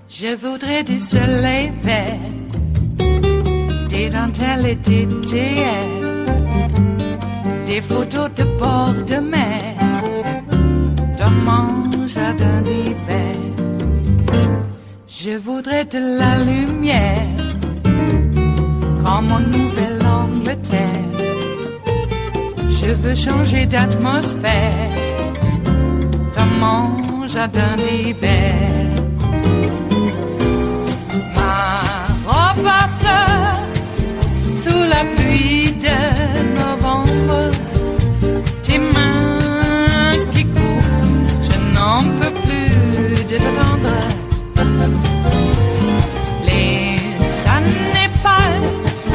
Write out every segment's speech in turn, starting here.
Je voudrais du soleil vert, des dentelles et des théières, des photos de bord de mer, dans mon jardin d'hiver. Je voudrais de la lumière, comme en Nouvelle-Angleterre. Je veux changer d'atmosphère, dans mon jardin d'hiver. Ma fleur sous la pluie de novembre, tes mains qui courent, je n'en peux plus de t'attendre. Les années passent,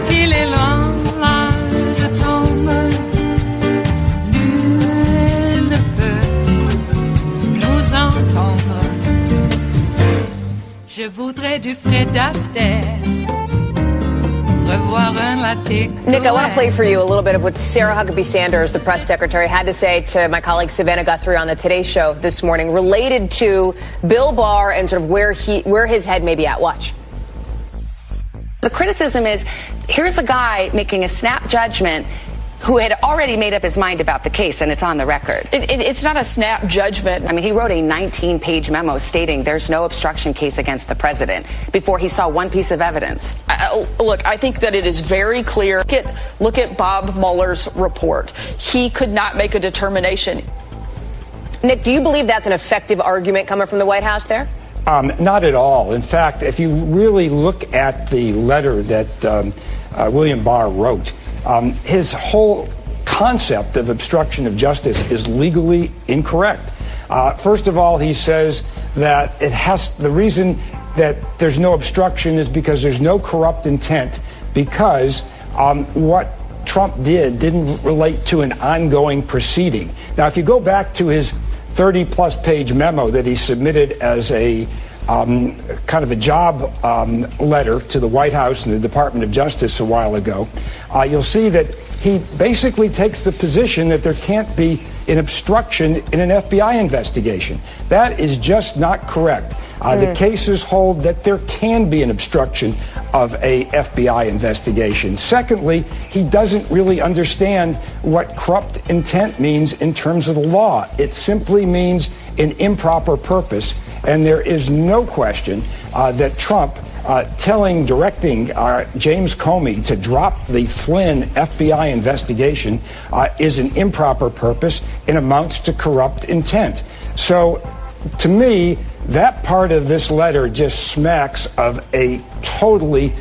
qu'il est loin, là je tombe. Nul ne peut nous entendre. Je voudrais du Fred Astaire, revoir un latte. Nick, I want to play for you a little bit of what Sarah Huckabee Sanders, the press secretary, had to say to my colleague Savannah Guthrie on the Today Show this morning related to Bill Barr and sort of where his head may be at. Watch. The criticism is, here's a guy making a snap judgment who had already made up his mind about the case, and it's on the record. It's not a snap judgment. I mean, he wrote a 19-page memo stating there's no obstruction case against the president before he saw one piece of evidence. Look, I think that it is very clear. Look at Bob Mueller's report. He could not make a determination. Nick, do you believe that's an effective argument coming from the White House there? Not at all. In fact, if you really look at the letter that William Barr wrote, his whole concept of obstruction of justice is legally incorrect. First of all, he says that the reason that there's no obstruction is because there's no corrupt intent, because what Trump didn't relate to an ongoing proceeding. Now, if you go back to his 30-plus page memo that he submitted as a kind of a job letter to the White House and the Department of Justice a while ago, you'll see that he basically takes the position that there can't be an obstruction in an FBI investigation. That is just not correct. The cases hold that there can be an obstruction of a FBI investigation. Secondly, he doesn't really understand what corrupt intent means in terms of the law. It simply means an improper purpose. And there is no question that Trump directing James Comey to drop the Flynn FBI investigation is an improper purpose and amounts to corrupt intent. So, to me, that part of this letter just smacks of a totally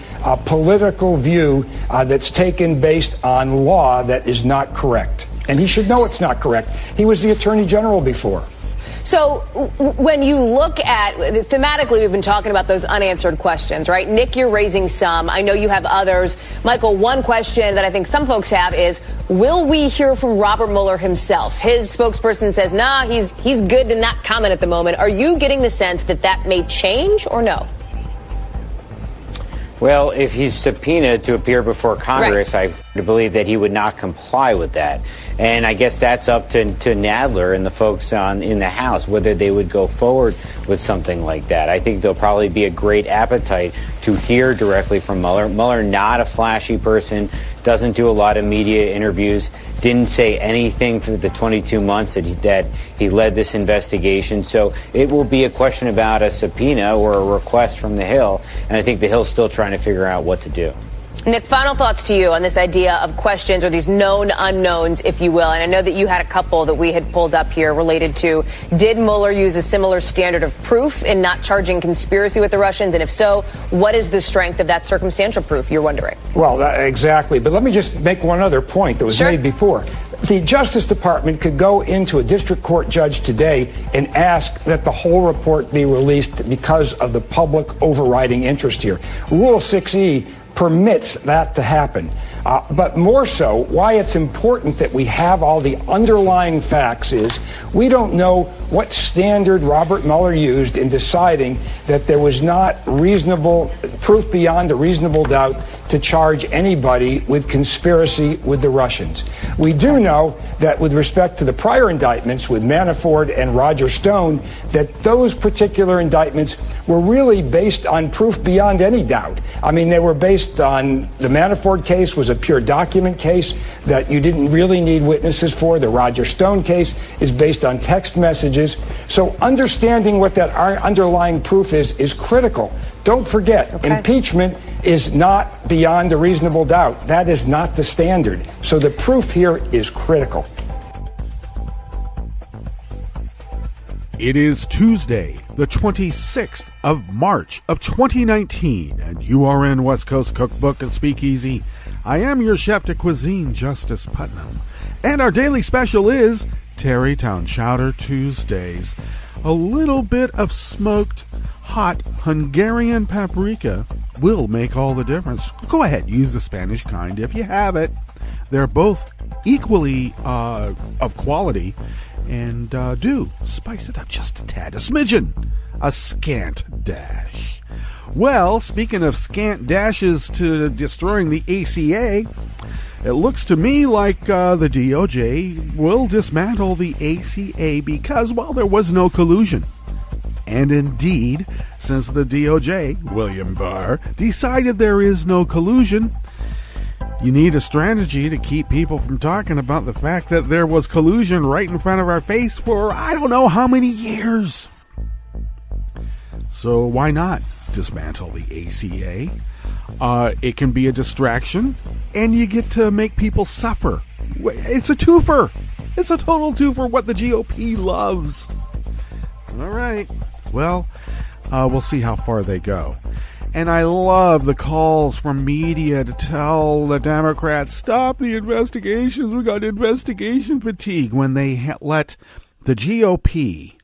political view that's taken based on law that is not correct. And he should know it's not correct. He was the Attorney General before. So when you look at, thematically, we've been talking about those unanswered questions, right? Nick, you're raising some. I know you have others. Michael, one question that I think some folks have is, will we hear from Robert Mueller himself? His spokesperson says, nah, he's good to not comment at the moment. Are you getting the sense that that may change or no? Well, if he's subpoenaed to appear before Congress, right, I believe that he would not comply with that. And I guess that's up to Nadler and the folks in the House, whether they would go forward with something like that. I think there'll probably be a great appetite to hear directly from Mueller. Mueller, not a flashy person, doesn't do a lot of media interviews, didn't say anything for the 22 months that he led this investigation. So it will be a question about a subpoena or a request from the Hill. And I think the Hill's still trying to figure out what to do. Nick, final thoughts to you on this idea of questions or these known unknowns, if you will. And I know that you had a couple that we had pulled up here related to, did Mueller use a similar standard of proof in not charging conspiracy with the Russians? And if so, what is the strength of that circumstantial proof, you're wondering? Well, exactly. But let me just make one other point that was made before. The Justice Department could go into a district court judge today and ask that the whole report be released because of the public overriding interest here. Rule 6E permits that to happen. But more so, why it's important that we have all the underlying facts is we don't know what standard Robert Mueller used in deciding that there was not reasonable proof beyond a reasonable doubt to charge anybody with conspiracy with the Russians. We do know that with respect to the prior indictments with Manafort and Roger Stone, that those particular indictments were really based on proof beyond any doubt. I mean, they were based on the Manafort case was a pure document case that you didn't really need witnesses for. The Roger Stone case is based on text messages. So understanding what that underlying proof is critical. Don't forget, impeachment is not beyond a reasonable doubt. That is not the standard. So the proof here is critical. It is Tuesday, the 26th of March of 2019, and you are in West Coast Cookbook and Speakeasy. I am your chef de cuisine, Justice Putnam, and our daily special is Tarrytown Chowder Tuesdays. A little bit of smoked hot Hungarian paprika will make all the difference. Go ahead, use the Spanish kind if you have it. They're both equally of quality, and do spice it up just a tad, a smidgen, a scant dash. Well, speaking of scant dashes to destroying the ACA, it looks to me like the DOJ will dismantle the ACA because, well, there was no collusion. And indeed, since the DOJ, William Barr, decided there is no collusion, you need a strategy to keep people from talking about the fact that there was collusion right in front of our face for I don't know how many years. So why not dismantle the ACA? It can be a distraction, and you get to make people suffer. It's a twofer. It's a total twofer, what the GOP loves. All right. Well, we'll see how far they go. And I love the calls from media to tell the Democrats, stop the investigations. We got investigation fatigue when they let the GOP.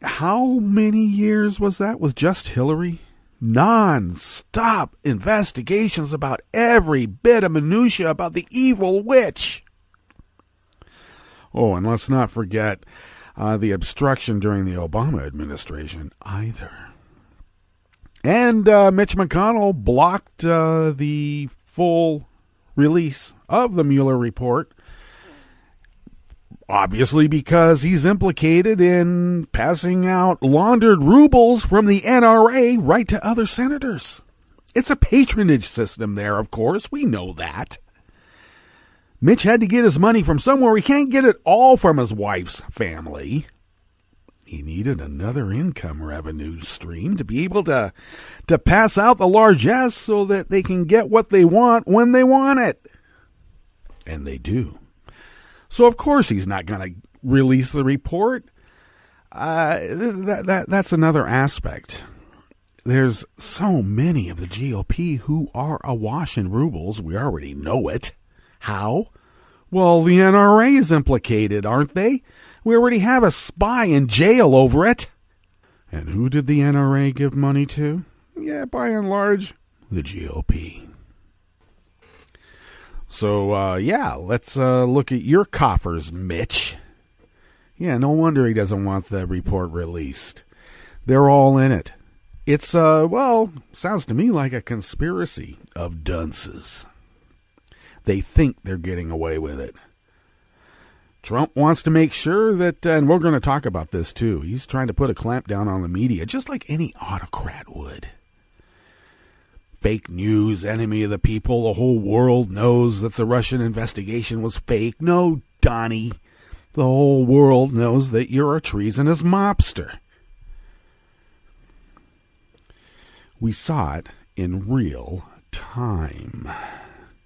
How many years was that with just Hillary? Non-stop investigations about every bit of minutia about the evil witch. Oh, and let's not forget the obstruction during the Obama administration either. And Mitch McConnell blocked the full release of the Mueller report, obviously because he's implicated in passing out laundered rubles from the NRA right to other senators. It's a patronage system there, of course. We know that. Mitch had to get his money from somewhere. He can't get it all from his wife's family. He needed another income revenue stream to be able to pass out the largesse so that they can get what they want when they want it. And they do. So, of course, he's not going to release the report. That's another aspect. There's so many of the GOP who are awash in rubles. We already know it. How? Well, the NRA is implicated, aren't they? We already have a spy in jail over it. And who did the NRA give money to? Yeah, by and large, the GOP. So, let's look at your coffers, Mitch. Yeah, no wonder he doesn't want the report released. They're all in it. It's, sounds to me like a conspiracy of dunces. They think they're getting away with it. Trump wants to make sure that, and we're going to talk about this too, he's trying to put a clamp down on the media, just like any autocrat would. Fake news, enemy of the people, the whole world knows that the Russian investigation was fake. No, Donnie, the whole world knows that you're a treasonous mobster. We saw it in real time.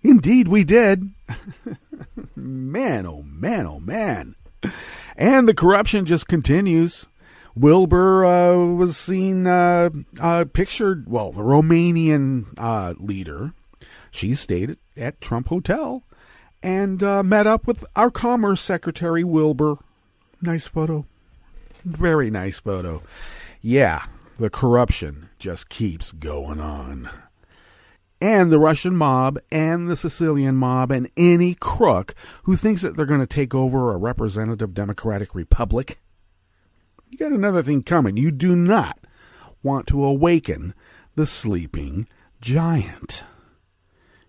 Indeed, we did. Man, oh man, oh man. And the corruption just continues. Wilbur was seen pictured, the Romanian leader. She stayed at Trump Hotel and met up with our Commerce Secretary, Wilbur. Nice photo. Very nice photo. Yeah, the corruption just keeps going on. and the Russian mob and the Sicilian mob and any crook who thinks that they're going to take over a representative democratic republic. You got another thing coming. You do not want to awaken the sleeping giant.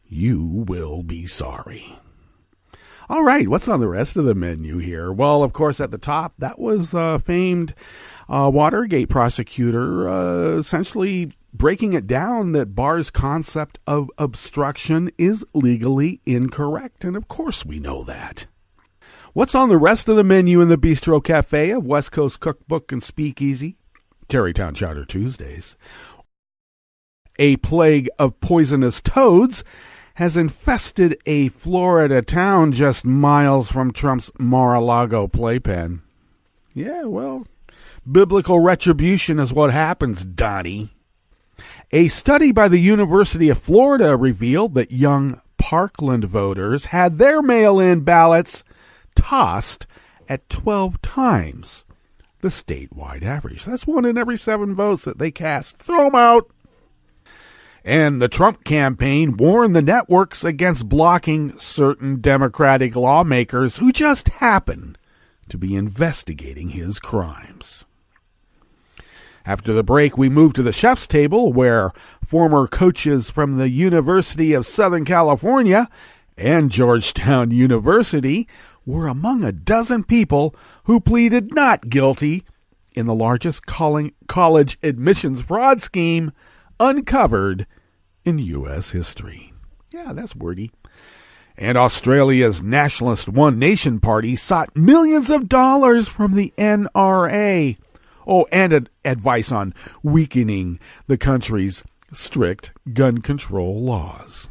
You will be sorry. All right, what's on the rest of the menu here? Well, of course, at the top, that was famed Watergate prosecutor essentially breaking it down that Barr's concept of obstruction is legally incorrect. And of course we know that. What's on the rest of the menu in the Bistro Cafe of West Coast Cookbook and Speakeasy? Tarrytown Chowder Tuesdays. A plague of poisonous toads has infested a Florida town just miles from Trump's Mar-a-Lago playpen. Yeah, well, biblical retribution is what happens, Donnie. A study by the University of Florida revealed that young Parkland voters had their mail-in ballots tossed at 12 times the statewide average. That's 1 in every 7 votes that they cast. Throw them out. And the Trump campaign warned the networks against blocking certain Democratic lawmakers who just happen to be investigating his crimes. After the break, we move to the chef's table, where former coaches from the University of Southern California and Georgetown University were among a dozen people who pleaded not guilty in the largest college admissions fraud scheme uncovered in U.S. history. Yeah, that's wordy. And Australia's nationalist One Nation Party sought millions of dollars from the NRA. Oh, and advice on weakening the country's strict gun control laws.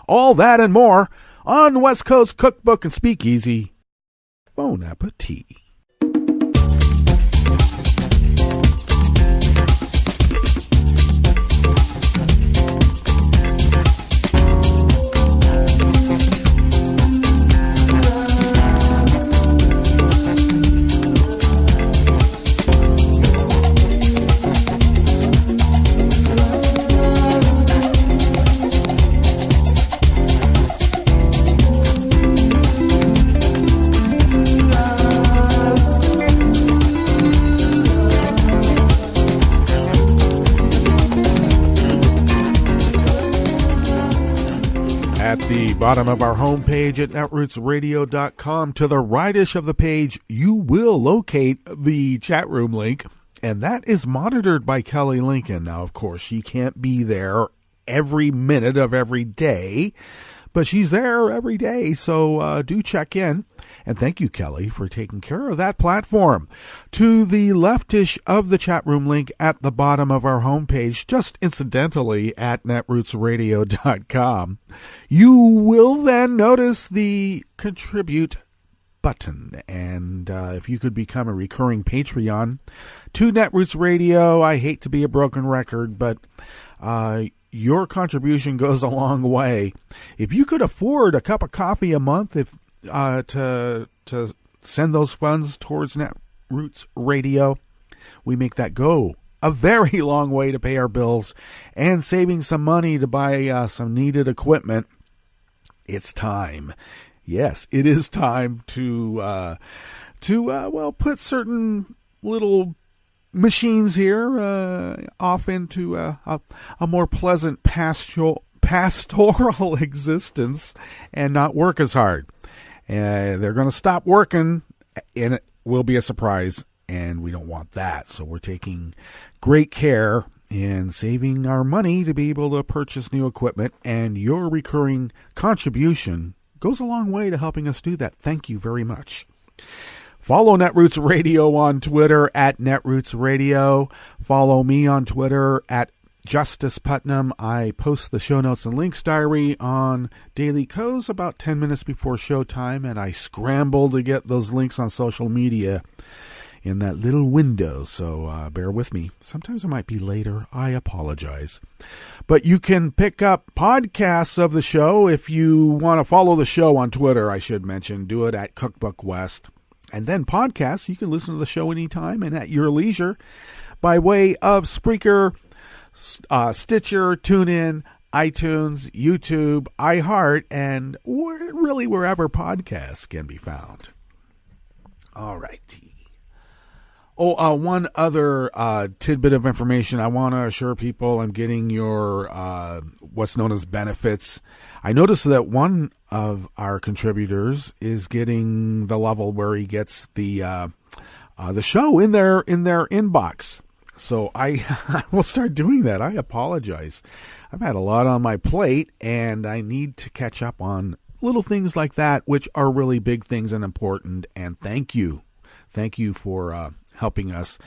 All that and more on West Coast Cookbook and Speakeasy. Bon appetit. At the bottom of our homepage at netrootsradio.com, to the rightish of the page, you will locate the chat room link, and that is monitored by Kelly Lincoln. Now, of course, she can't be there every minute of every day, but she's there every day, so do check in. And thank you, Kelly, for taking care of that platform. To the leftish of the chat room link at the bottom of our homepage, just incidentally at netrootsradio.com, you will then notice the contribute button. And if you could become a recurring Patreon to Netroots Radio, I hate to be a broken record, but your contribution goes a long way. If you could afford a cup of coffee a month, to send those funds towards Netroots Radio, we make that go a very long way to pay our bills and saving some money to buy some needed equipment. It's time. Yes, it is time to put certain little machines here off into a more pleasant pastoral existence and not work as hard. They're going to stop working, and it will be a surprise, and we don't want that. So we're taking great care in saving our money to be able to purchase new equipment, and your recurring contribution goes a long way to helping us do that. Thank you very much. Follow Netroots Radio on Twitter at Netroots Radio. Follow me on Twitter at Justice Putnam. I post the show notes and links diary on Daily Co's about 10 minutes before showtime, and I scramble to get those links on social media in that little window, so bear with me. Sometimes it might be later. I apologize. But you can pick up podcasts of the show if you want to follow the show on Twitter, I should mention. Do it at Cookbook West. And then podcasts, you can listen to the show anytime and at your leisure by way of Spreaker, Stitcher, TuneIn, iTunes, YouTube, iHeart, and really wherever podcasts can be found. All right. One other tidbit of information. I want to assure people I'm getting your what's known as benefits. I noticed that one of our contributors is getting the level where he gets the show in their inbox. So I will start doing that. I apologize. I've had a lot on my plate, and I need to catch up on little things like that, which are really big things and important. And thank you. Thank you for helping us,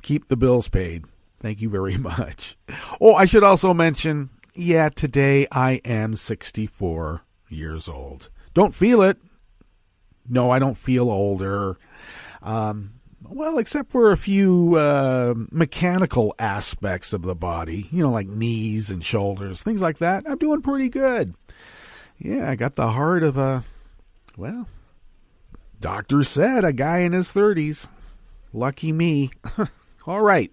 keep the bills paid. Thank you very much. Oh, I should also mention, today I am 64 years old. Don't feel it. No, I don't feel older. Except for a few mechanical aspects of the body, like knees and shoulders, things like that. I'm doing pretty good. Yeah, I got the heart of doctor said a guy in his 30s. Lucky me. All right.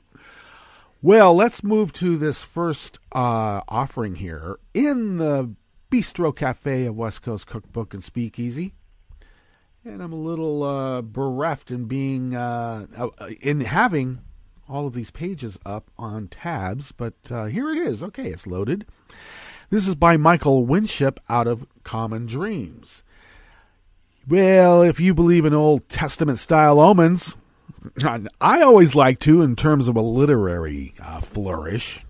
Well, let's move to this first offering here in the Bistro Cafe of West Coast Cookbook and Speakeasy. And I'm a little bereft in being in having all of these pages up on tabs, but here it is. Okay, it's loaded. This is by Michael Winship out of Common Dreams. Well, if you believe in Old Testament-style omens, I always like to in terms of a literary flourish.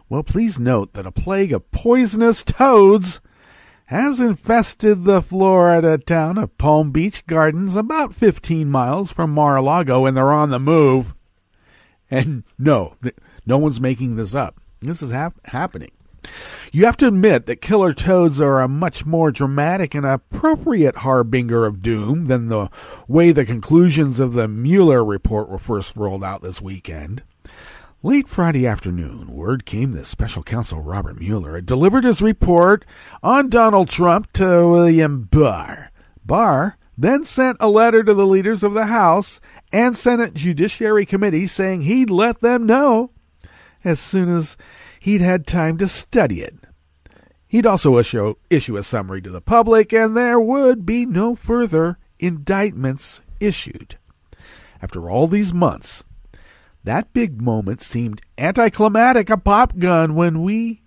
Well, please note that a plague of poisonous toads has infested the Florida town of Palm Beach Gardens, about 15 miles from Mar-a-Lago, and they're on the move. And no one's making this up. This is happening. You have to admit that killer toads are a much more dramatic and appropriate harbinger of doom than the way the conclusions of the Mueller report were first rolled out this weekend. Late Friday afternoon, word came that Special Counsel Robert Mueller had delivered his report on Donald Trump to William Barr. Barr then sent a letter to the leaders of the House and Senate Judiciary Committee saying he'd let them know as soon as he'd had time to study it. He'd also issue a summary to the public, and there would be no further indictments issued. After all these months, that big moment seemed anticlimactic, a pop gun when we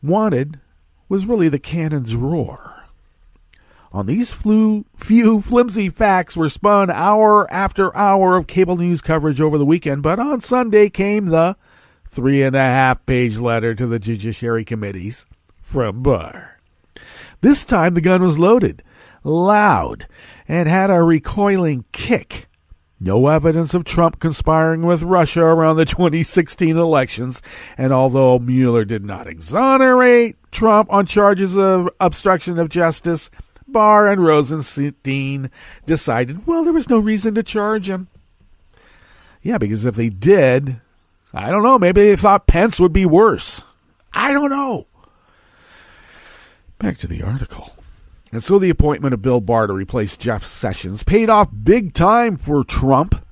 wanted was really the cannon's roar. On these few flimsy facts were spun hour after hour of cable news coverage over the weekend, but on Sunday came the 3.5-page letter to the Judiciary Committees from Barr. This time the gun was loaded, loud, and had a recoiling kick. No evidence of Trump conspiring with Russia around the 2016 elections, and although Mueller did not exonerate Trump on charges of obstruction of justice, Barr and Rosenstein decided, there was no reason to charge him. Yeah, because if they did, I don't know, maybe they thought Pence would be worse. I don't know. Back to the article. And so the appointment of Bill Barr to replace Jeff Sessions paid off big time for Trump.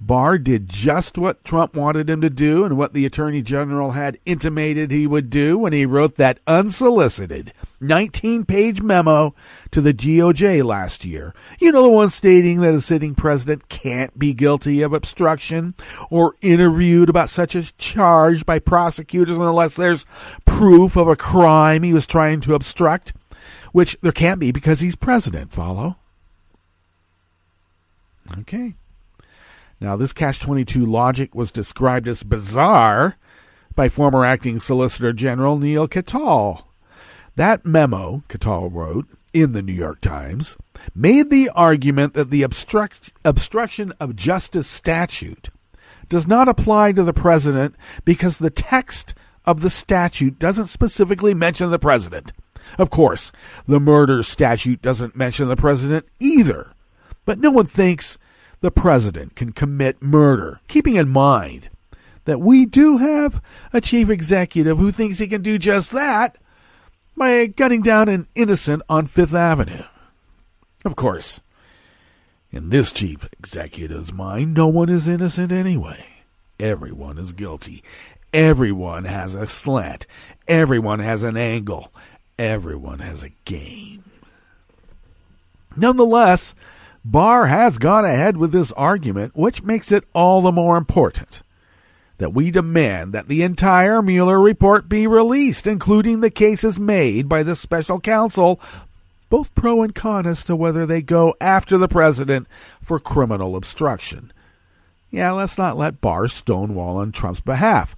Barr did just what Trump wanted him to do and what the Attorney General had intimated he would do when he wrote that unsolicited 19-page memo to the DOJ last year. You know, the one stating that a sitting president can't be guilty of obstruction or interviewed about such a charge by prosecutors unless there's proof of a crime he was trying to obstruct. Which there can't be because he's president, follow? Okay. Now, this Catch-22 logic was described as bizarre by former acting Solicitor General Neil Katyal. That memo, Katyal wrote in the New York Times, made the argument that the obstruction of justice statute does not apply to the president because the text of the statute doesn't specifically mention the president. Of course, the murder statute doesn't mention the president either, but no one thinks the president can commit murder, keeping in mind that we do have a chief executive who thinks he can do just that by gunning down an innocent on Fifth Avenue. Of course, in this chief executive's mind, no one is innocent anyway. Everyone is guilty. Everyone has a slant. Everyone has an angle. Everyone has a game. Nonetheless, Barr has gone ahead with this argument, which makes it all the more important that we demand that the entire Mueller report be released, including the cases made by the special counsel, both pro and con as to whether they go after the president for criminal obstruction. Yeah, let's not let Barr stonewall on Trump's behalf.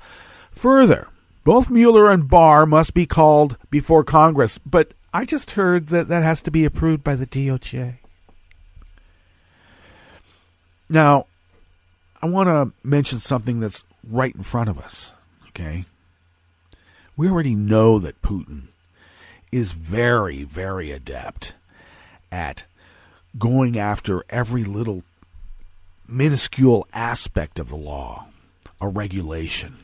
Further, both Mueller and Barr must be called before Congress, but I just heard that has to be approved by the DOJ. Now, I want to mention something that's right in front of us, okay? We already know that Putin is very, very adept at going after every little minuscule aspect of the law, a regulation.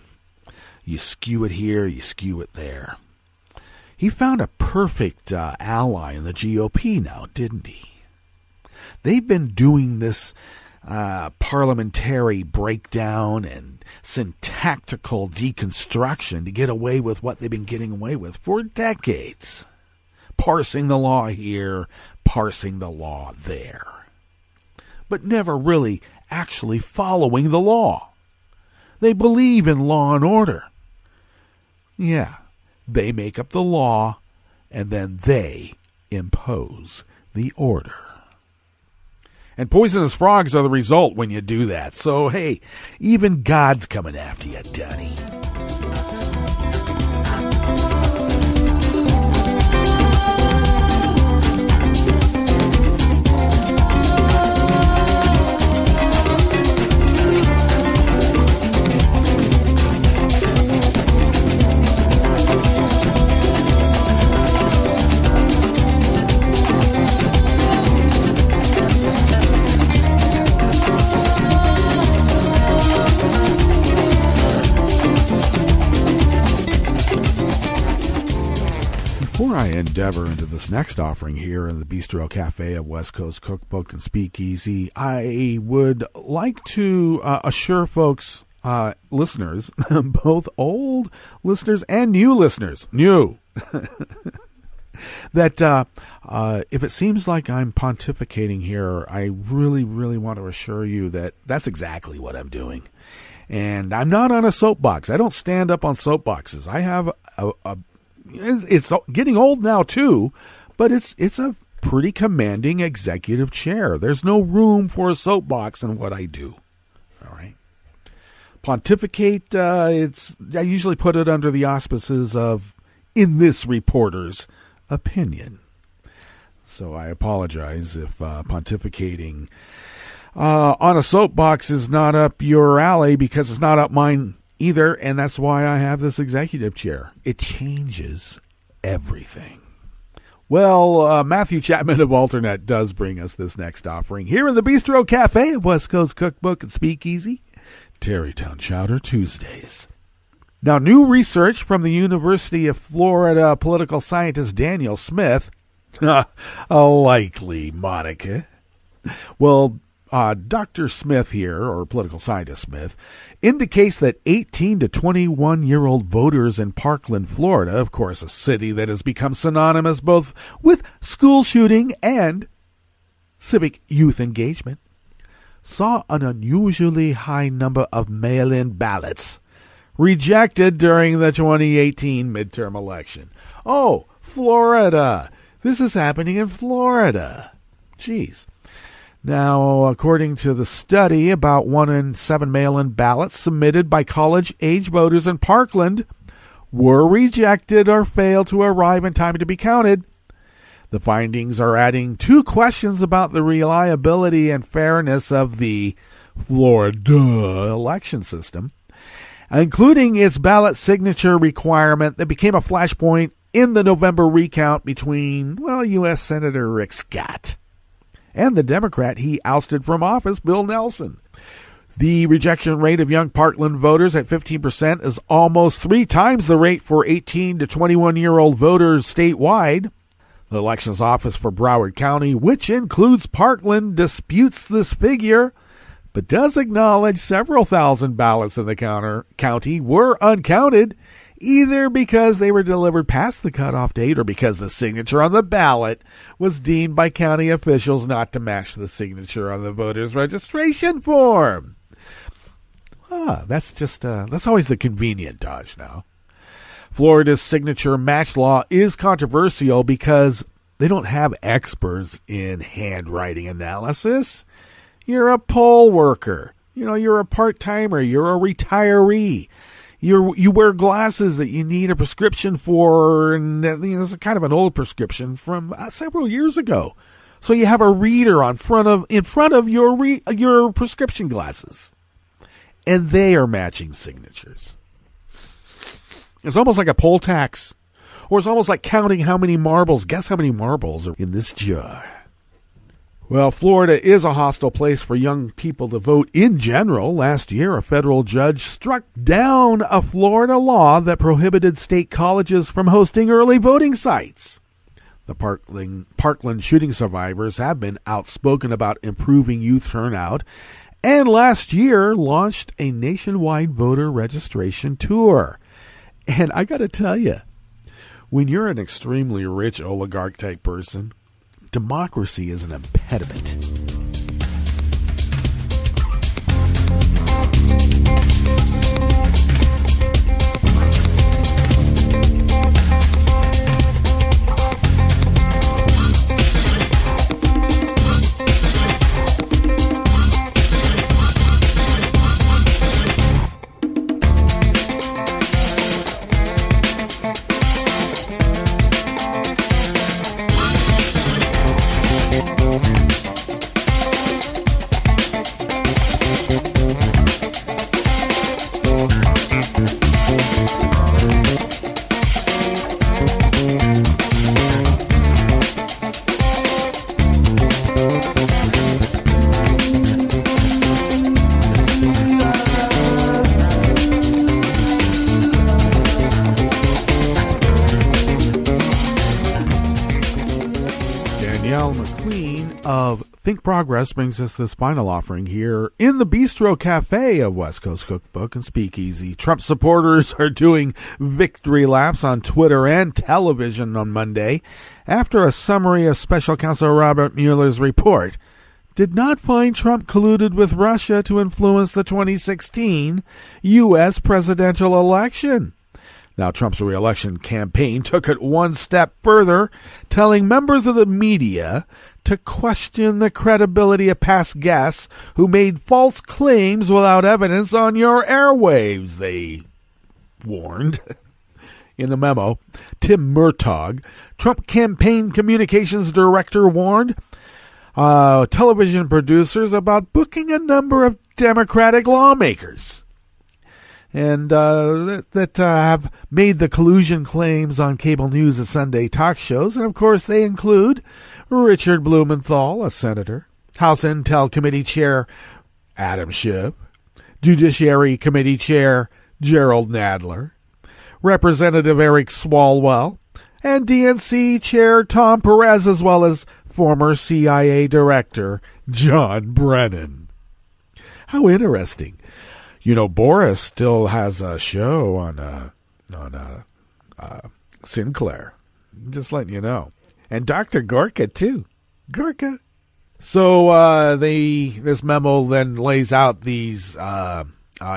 You skew it here, you skew it there. He found a perfect ally in the GOP now, didn't he? They've been doing this parliamentary breakdown and syntactical deconstruction to get away with what they've been getting away with for decades. Parsing the law here, parsing the law there. But never really actually following the law. They believe in law and order. Yeah, they make up the law, and then they impose the order. And poisonous frogs are the result when you do that. So, hey, even God's coming after you, Dunny. Before I endeavor into this next offering here in the Bistro Cafe of West Coast Cookbook and Speakeasy, I would like to assure folks, listeners, both old listeners and new listeners, that if it seems like I'm pontificating here, I really, really want to assure you that that's exactly what I'm doing. And I'm not on a soapbox. I don't stand up on soapboxes. I have it's getting old now too, but it's a pretty commanding executive chair. There's no room for a soapbox in what I do. All right. Pontificate, I usually put it under the auspices of in this reporter's opinion. So I apologize if pontificating on a soapbox is not up your alley, because it's not up mine either, and that's why I have this executive chair. It changes everything. Well, Matthew Chapman of Alternet does bring us this next offering here in the Bistro Cafe of West Coast Cookbook and Speakeasy, Tarrytown Chowder Tuesdays. Now, new research from the University of Florida political scientist Daniel Smith, a likely Monica. Well, Dr. Smith here, or political scientist Smith, indicates that 18 to 21-year-old voters in Parkland, Florida, of course a city that has become synonymous both with school shooting and civic youth engagement, saw an unusually high number of mail-in ballots rejected during the 2018 midterm election. Oh, Florida! This is happening in Florida. Jeez. Now, according to the study, about 1 in 7 mail-in ballots submitted by college-age voters in Parkland were rejected or failed to arrive in time to be counted. The findings are adding 2 questions about the reliability and fairness of the Florida election system, including its ballot signature requirement that became a flashpoint in the November recount between, U.S. Senator Rick Scott and the Democrat he ousted from office, Bill Nelson. The rejection rate of young Parkland voters at 15% is almost 3 times the rate for 18 to 21-year-old voters statewide. The Elections Office for Broward County, which includes Parkland, disputes this figure, but does acknowledge several thousand ballots in the county were uncounted, either because they were delivered past the cutoff date or because the signature on the ballot was deemed by county officials not to match the signature on the voter's registration form. That's always the convenient dodge now. Florida's signature match law is controversial because they don't have experts in handwriting analysis. You're a poll worker. You're a part-timer. You're a retiree. You wear glasses that you need a prescription for, and it's kind of an old prescription from several years ago. So you have a reader in front of your prescription glasses, and they are matching signatures. It's almost like a poll tax, or it's almost like counting how many marbles. Guess how many marbles are in this jar. Well, Florida is a hostile place for young people to vote in general. Last year, a federal judge struck down a Florida law that prohibited state colleges from hosting early voting sites. The Parkland shooting survivors have been outspoken about improving youth turnout, and last year launched a nationwide voter registration tour. And I got to tell you, when you're an extremely rich oligarch-type person, democracy is an impediment. Think Progress brings us this final offering here in the Bistro Cafe of West Coast Cookbook and Speakeasy. Trump supporters are doing victory laps on Twitter and television on Monday after a summary of Special Counsel Robert Mueller's report did not find Trump colluded with Russia to influence the 2016 U.S. presidential election. Now, Trump's re-election campaign took it one step further, telling members of the media to question the credibility of past guests who made false claims without evidence on your airwaves, they warned. In the memo, Tim Murtaugh, Trump campaign communications director, warned television producers about booking a number of Democratic lawmakers and that have made the collusion claims on cable news and Sunday talk shows. And, of course, they include Richard Blumenthal, a senator, House Intel Committee Chair Adam Schiff, Judiciary Committee Chair Gerald Nadler, Representative Eric Swalwell, and DNC Chair Tom Perez, as well as former CIA Director John Brennan. How interesting. You know, Boris still has a show on Sinclair. Just letting you know. And Dr. Gorka, too. Gorka. So this memo then lays out these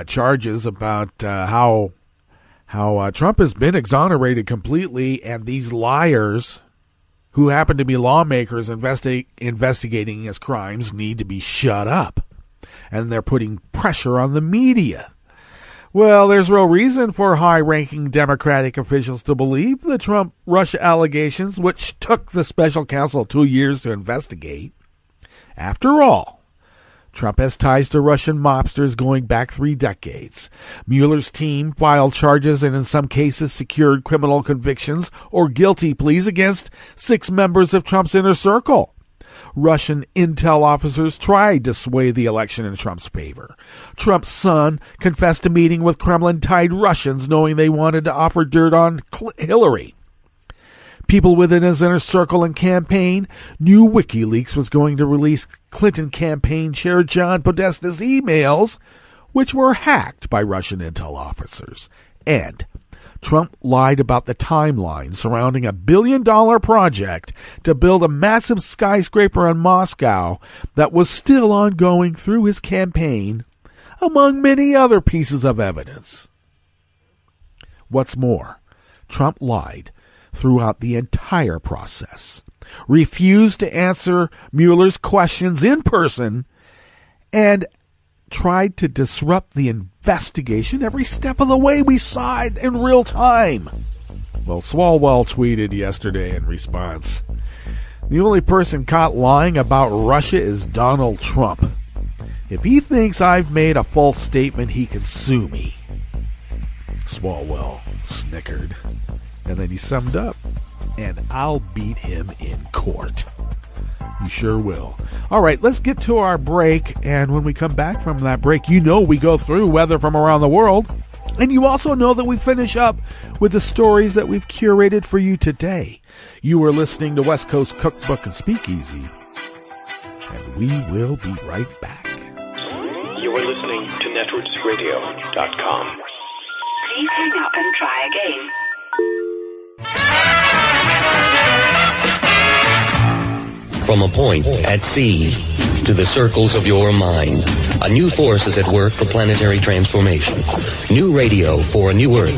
charges about how Trump has been exonerated completely, and these liars who happen to be lawmakers investigating his crimes need to be shut up. And they're putting pressure on the media. Well, there's real reason for high-ranking Democratic officials to believe the Trump-Russia allegations, which took the special counsel 2 years to investigate. After all, Trump has ties to Russian mobsters going back 3 decades. Mueller's team filed charges and in some cases secured criminal convictions or guilty pleas against 6 members of Trump's inner circle. Russian intel officers tried to sway the election in Trump's favor. Trump's son confessed to meeting with Kremlin-tied Russians knowing they wanted to offer dirt on Hillary. people within his inner circle and campaign knew WikiLeaks was going to release Clinton campaign chair John Podesta's emails, which were hacked by Russian intel officers. And Trump lied about the timeline surrounding a $1 billion project to build a massive skyscraper in Moscow that was still ongoing through his campaign, among many other pieces of evidence. What's more, Trump lied throughout the entire process, refused to answer Mueller's questions in person, and tried to disrupt the investigation every step of the way. We saw it in real time. Well, Swalwell tweeted yesterday in response, "The only person caught lying about Russia is Donald Trump. If he thinks I've made a false statement, he can sue me." Swalwell snickered, and then he summed up, "And I'll beat him in court." You sure will. All right, let's get to our break, and when we come back from that break, you know we go through weather from around the world, and you also know that we finish up with the stories that we've curated for you today. You are listening to West Coast Cookbook and Speakeasy, and we will be right back. You are listening to netrootsradio.com. Please hang up and try again. From a point at sea to the circles of your mind, a new force is at work for planetary transformation. New radio for a new Earth.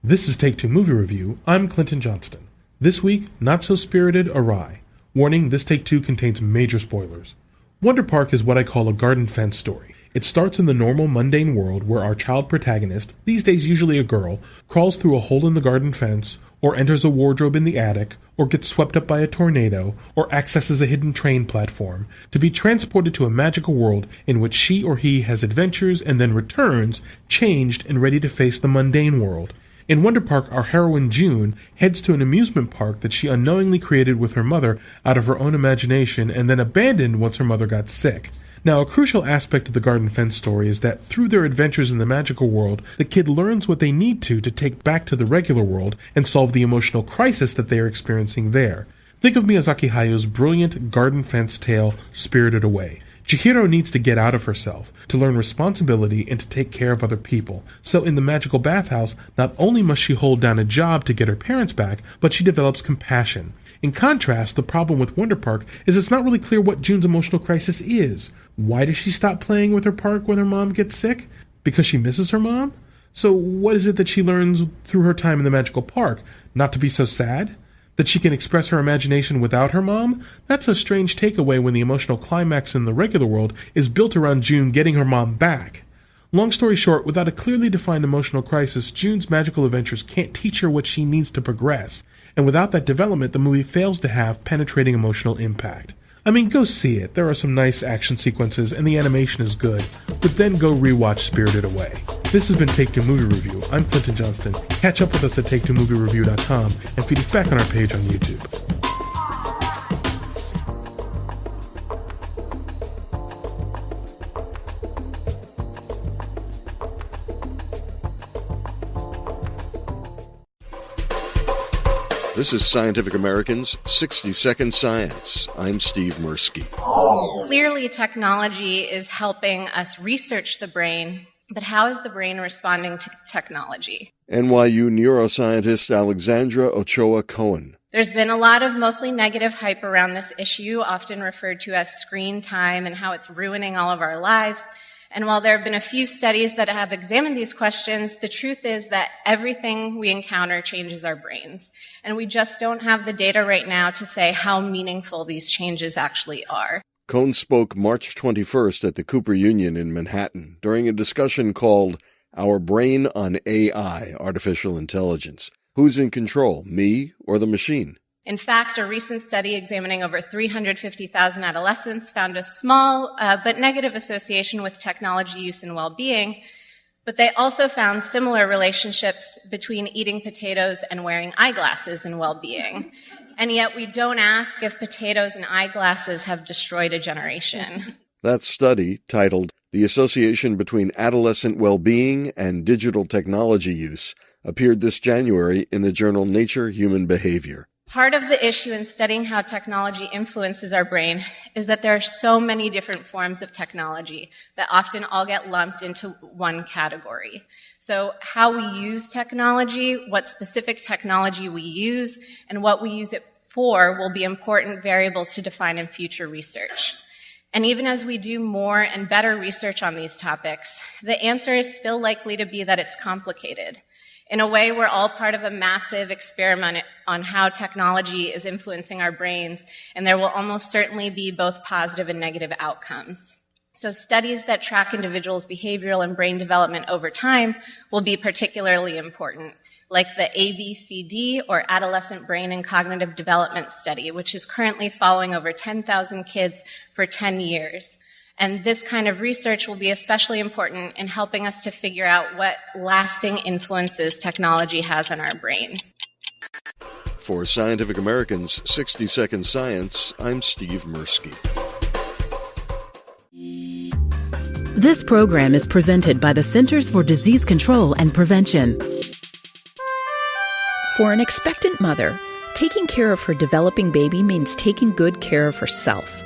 This is Take Two Movie Review. I'm Clinton Johnston. This week, Not So Spirited Awry. Warning, this Take Two contains major spoilers. Wonder Park is what I call a garden fence story. It starts in the normal, mundane world where our child protagonist, these days usually a girl, crawls through a hole in the garden fence, or enters a wardrobe in the attic, or gets swept up by a tornado, or accesses a hidden train platform, to be transported to a magical world in which she or he has adventures and then returns, changed and ready to face the mundane world. In Wonder Park, our heroine June heads to an amusement park that she unknowingly created with her mother out of her own imagination and then abandoned once her mother got sick. Now, a crucial aspect of the garden fence story is that through their adventures in the magical world, the kid learns what they need to take back to the regular world and solve the emotional crisis that they are experiencing there. Think of Miyazaki Hayau's brilliant garden fence tale, Spirited Away. Chihiro needs to get out of herself, to learn responsibility and to take care of other people. So in the magical bathhouse, not only must she hold down a job to get her parents back, but she develops compassion. In contrast, the problem with Wonder Park is it's not really clear what June's emotional crisis is. Why does she stop playing with her park when her mom gets sick? Because she misses her mom? So what is it that she learns through her time in the magical park? Not to be so sad? That she can express her imagination without her mom? That's a strange takeaway when the emotional climax in the regular world is built around June getting her mom back. Long story short, without a clearly defined emotional crisis, June's magical adventures can't teach her what she needs to progress. And without that development, the movie fails to have penetrating emotional impact. I mean, go see it. There are some nice action sequences, and the animation is good. But then go rewatch Spirited Away. This has been Take Two Movie Review. I'm Clinton Johnston. Catch up with us at TakeTwoMovieReview.com and feed us back on our page on YouTube. This is Scientific American's 60-Second Science. I'm Steve Mirsky. Clearly, technology is helping us research the brain, but how is the brain responding to technology? NYU neuroscientist Alexandra Ochoa-Cohen. There's been a lot of mostly negative hype around this issue, often referred to as screen time and how it's ruining all of our lives. And while there have been a few studies that have examined these questions, the truth is that everything we encounter changes our brains. And we just don't have the data right now to say how meaningful these changes actually are. Cohen spoke March 21st at the Cooper Union in Manhattan during a discussion called Our Brain on AI, Artificial Intelligence. Who's in control, me or the machine? In fact, a recent study examining over 350,000 adolescents found a small but negative association with technology use and well-being, but they also found similar relationships between eating potatoes and wearing eyeglasses and well-being. And yet we don't ask if potatoes and eyeglasses have destroyed a generation. That study, titled The association between adolescent well-being and digital technology use appeared this January in the journal Nature Human Behavior. Part of the issue in studying how technology influences our brain is that there are so many different forms of technology that often all get lumped into one category. So how we use technology, what specific technology we use, and what we use it for will be important variables to define in future research. And even as we do more and better research on these topics, the answer is still likely to be that it's complicated. In a way, we're all part of a massive experiment on how technology is influencing our brains, and there will almost certainly be both positive and negative outcomes. So studies that track individuals' behavioral and brain development over time will be particularly important, like the ABCD, or Adolescent Brain and Cognitive Development Study, which is currently following over 10,000 kids for 10 years. And this kind of research will be especially important in helping us to figure out what lasting influences technology has on our brains. For Scientific American's 60 Second Science, I'm Steve Mirsky. This program is presented by the Centers for Disease Control and Prevention. For an expectant mother, taking care of her developing baby means taking good care of herself.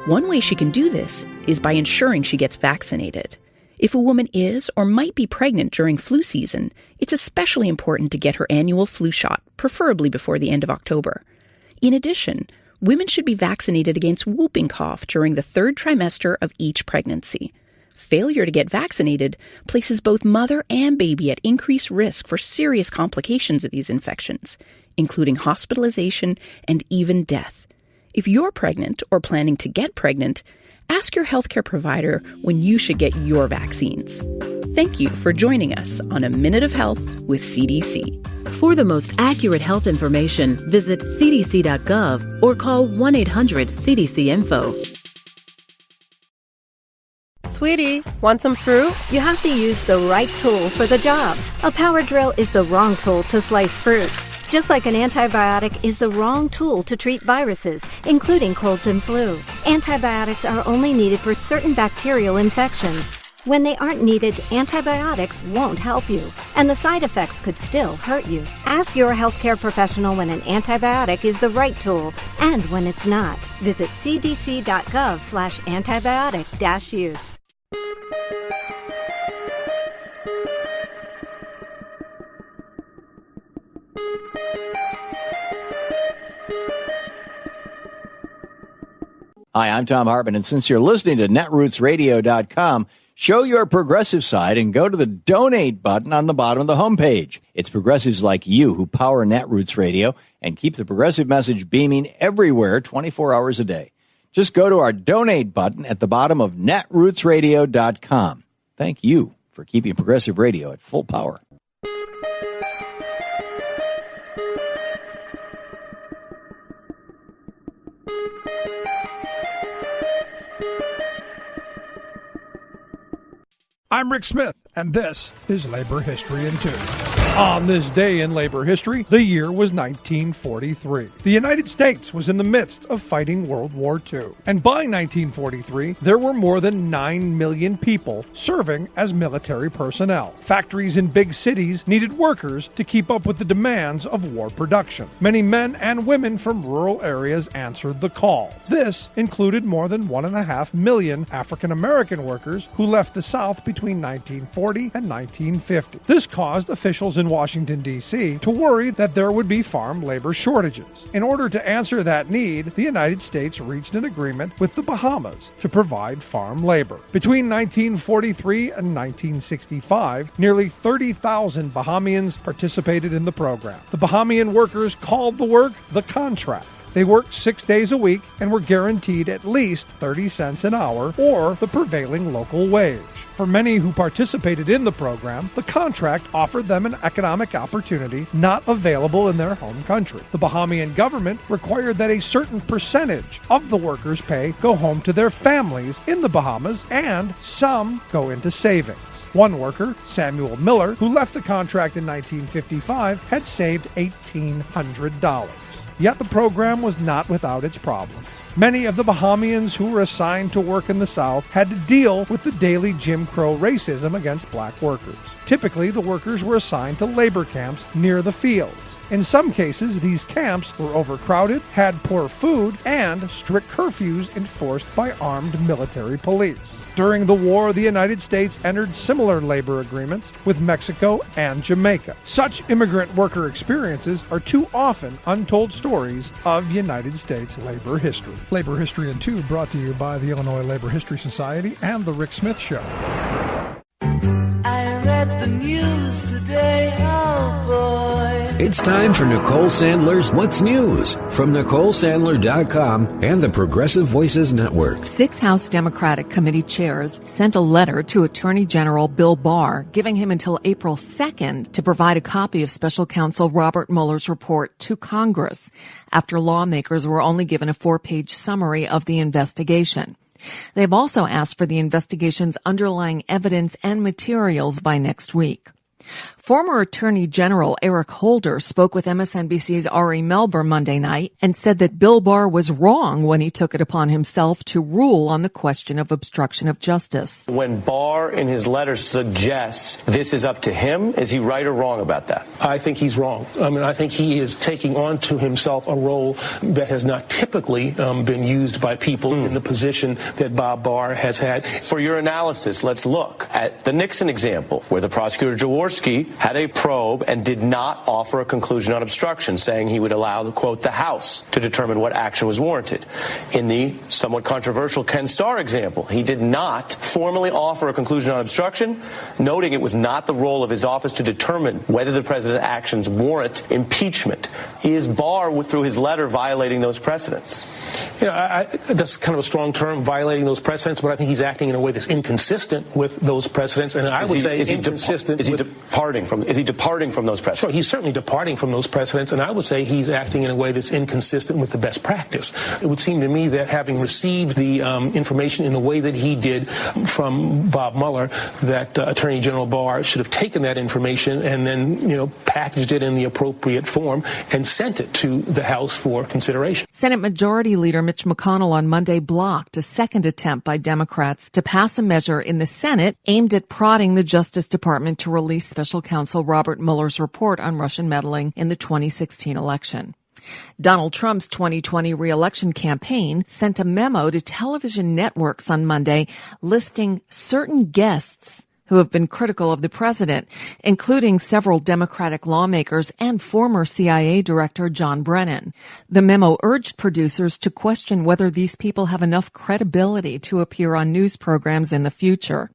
One way she can do this is by ensuring she gets vaccinated. If a woman is or might be pregnant during flu season, it's especially important to get her annual flu shot, preferably before the end of October. In addition, women should be vaccinated against whooping cough during the 3rd trimester of each pregnancy. Failure to get vaccinated places both mother and baby at increased risk for serious complications of these infections, including hospitalization and even death. If you're pregnant or planning to get pregnant, ask your healthcare provider when you should get your vaccines. Thank you for joining us on A Minute of Health with CDC. For the most accurate health information, visit cdc.gov or call 1-800-CDC-INFO. Sweetie, want some fruit? You have to use the right tool for the job. A power drill is the wrong tool to slice fruit. Just like an antibiotic is the wrong tool to treat viruses, including colds and flu. Antibiotics are only needed for certain bacterial infections. When they aren't needed, antibiotics won't help you, and the side effects could still hurt you. Ask your healthcare professional when an antibiotic is the right tool and when it's not. Visit cdc.gov/antibiotic-use. Hi, I'm Tom Hartman, and since you're listening to netrootsradio.com, show your progressive side and go to the donate button on the bottom of the homepage. It's progressives like you who power Netroots Radio and keep the progressive message beaming everywhere 24 hours a day. Just go to our donate button at the bottom of netrootsradio.com. Thank you for keeping progressive radio at full power. I'm Rick Smith, and this is Labor History in 2. On this day in labor history, the year was 1943. The United States was in the midst of fighting World War II. And by 1943, there were more than 9 million people serving as military personnel. Factories in big cities needed workers to keep up with the demands of war production. Many men and women from rural areas answered the call. This included more than 1.5 million African American workers who left the South between 1940 and 1950. This caused officials in Washington, D.C. to worry that there would be farm labor shortages. In order to answer that need, the United States reached an agreement with the Bahamas to provide farm labor. Between 1943 and 1965, nearly 30,000 Bahamians participated in the program. The Bahamian workers called the work the contract. They worked 6 days a week and were guaranteed at least 30 cents an hour or the prevailing local wage. For many who participated in the program, the contract offered them an economic opportunity not available in their home country. The Bahamian government required that a certain percentage of the workers' pay go home to their families in the Bahamas and some go into savings. One worker, Samuel Miller, who left the contract in 1955, had saved $1,800. Yet the program was not without its problems. Many of the Bahamians who were assigned to work in the South had to deal with the daily Jim Crow racism against black workers. Typically, the workers were assigned to labor camps near the fields. In some cases, these camps were overcrowded, had poor food, and strict curfews enforced by armed military police. During the war, the United States entered similar labor agreements with Mexico and Jamaica. Such immigrant worker experiences are too often untold stories of United States labor history. Labor History in 2 brought to you by the Illinois Labor History Society and The Rick Smith Show. I read the news today, oh boy. It's time for Nicole Sandler's What's News from NicoleSandler.com and the Progressive Voices Network. 6 House Democratic Committee chairs sent a letter to Attorney General Bill Barr, giving him until April 2nd to provide a copy of Special Counsel Robert Mueller's report to Congress, after lawmakers were only given a 4-page summary of the investigation. They've also asked for the investigation's underlying evidence and materials by next week. Former Attorney General Eric Holder spoke with MSNBC's Ari Melber Monday night and said that Bill Barr was wrong when he took it upon himself to rule on the question of obstruction of justice. When Barr in his letter suggests this is up to him, is he right or wrong about that? I think he's wrong. I think he is taking on to himself a role that has not typically been used by people in the position that Bob Barr has had. For your analysis, let's look at the Nixon example, where the prosecutor Jaworski had a probe and did not offer a conclusion on obstruction, saying he would allow, quote, the House to determine what action was warranted. In the somewhat controversial Ken Starr example, he did not formally offer a conclusion on obstruction, noting it was not the role of his office to determine whether the president's actions warrant impeachment. Is Barr, through his letter, violating those precedents? That's kind of a strong term, violating those precedents, but I think he's acting in a way that's inconsistent with those precedents, and I would say inconsistent. Is he departing from those precedents? Sure, he's certainly departing from those precedents, and I would say he's acting in a way that's inconsistent with the best practice. It would seem to me that having received the information in the way that he did from Bob Mueller, that Attorney General Barr should have taken that information and then, packaged it in the appropriate form and sent it to the House for consideration. Senate Majority Leader Mitch McConnell on Monday blocked a second attempt by Democrats to pass a measure in the Senate aimed at prodding the Justice Department to release Special Counsel Robert Mueller's report on Russian meddling in the 2016 election. Donald Trump's 2020 re-election campaign sent a memo to television networks on Monday listing certain guests who have been critical of the president, including several Democratic lawmakers and former CIA Director John Brennan. The memo urged producers to question whether these people have enough credibility to appear on news programs in the future.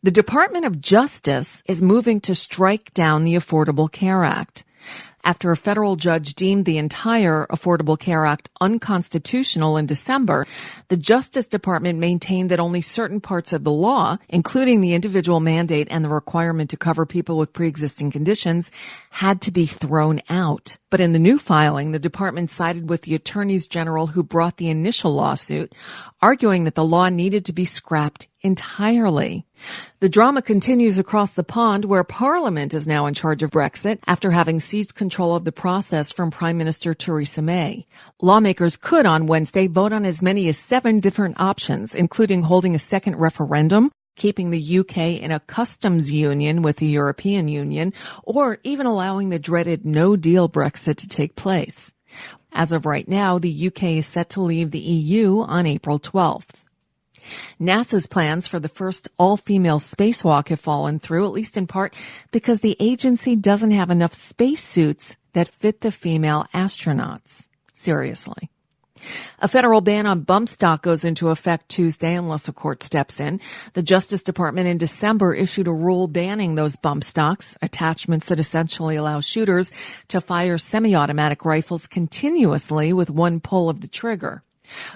The Department of Justice is moving to strike down the Affordable Care Act. After a federal judge deemed the entire Affordable Care Act unconstitutional in December, the Justice Department maintained that only certain parts of the law, including the individual mandate and the requirement to cover people with pre-existing conditions, had to be thrown out. But in the new filing, the department sided with the attorneys general who brought the initial lawsuit, arguing that the law needed to be scrapped entirely. The drama continues across the pond, where Parliament is now in charge of Brexit after having seized control of the process from Prime Minister Theresa May. Lawmakers could on Wednesday vote on as many as 7 different options, including holding a second referendum, keeping the UK in a customs union with the European Union, or even allowing the dreaded no-deal Brexit to take place. As of right now, the UK is set to leave the EU on April 12th. NASA's plans for the first all-female spacewalk have fallen through, at least in part because the agency doesn't have enough spacesuits that fit the female astronauts. Seriously. A federal ban on bump stock goes into effect Tuesday unless a court steps in. The Justice Department in December issued a rule banning those bump stocks, attachments that essentially allow shooters to fire semi-automatic rifles continuously with one pull of the trigger.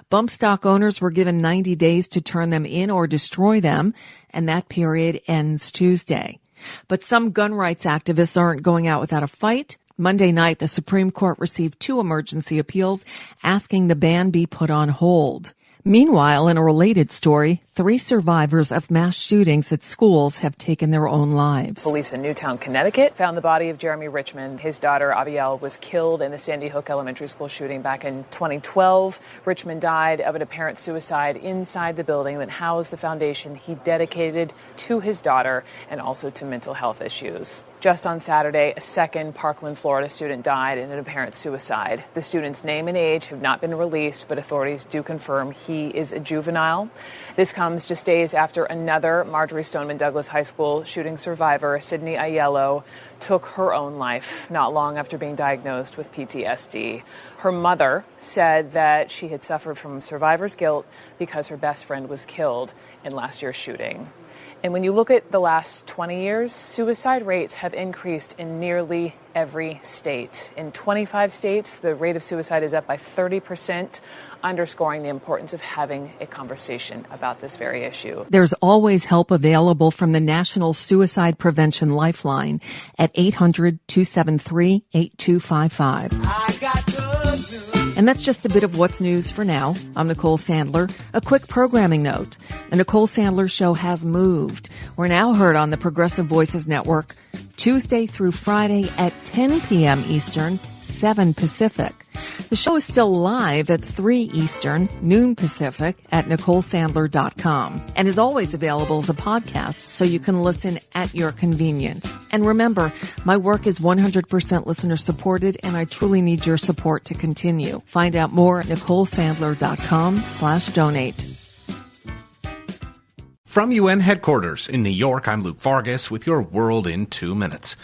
Bump stock owners were given 90 days to turn them in or destroy them, and that period ends Tuesday. But some gun rights activists aren't going out without a fight. Monday night, the Supreme Court received 2 emergency appeals asking the ban be put on hold. Meanwhile, in a related story, 3 survivors of mass shootings at schools have taken their own lives. Police in Newtown, Connecticut found the body of Jeremy Richmond. His daughter, Abiel, was killed in the Sandy Hook Elementary School shooting back in 2012. Richmond died of an apparent suicide inside the building that housed the foundation he dedicated to his daughter and also to mental health issues. Just on Saturday, a second Parkland, Florida student died in an apparent suicide. The student's name and age have not been released, but authorities do confirm he is a juvenile. This comes just days after another Marjorie Stoneman Douglas High School shooting survivor, Sydney Aiello, took her own life not long after being diagnosed with PTSD. Her mother said that she had suffered from survivor's guilt because her best friend was killed in last year's shooting. And when you look at the last 20 years, suicide rates have increased in nearly every state. In 25 states, the rate of suicide is up by 30%, underscoring the importance of having a conversation about this very issue. There's always help available from the National Suicide Prevention Lifeline at 800-273-8255. And that's just a bit of what's news for now. I'm Nicole Sandler. A quick programming note. The Nicole Sandler Show has moved. We're now heard on the Progressive Voices Network Tuesday through Friday at 10 p.m. Eastern, 7 Pacific. The show is still live at 3 Eastern, noon Pacific at NicoleSandler.com and is always available as a podcast so you can listen at your convenience. And remember, my work is 100% listener supported and I truly need your support to continue. Find out more at NicoleSandler.com/donate. From UN headquarters in New York, I'm Luke Vargas with your World in 2 minutes.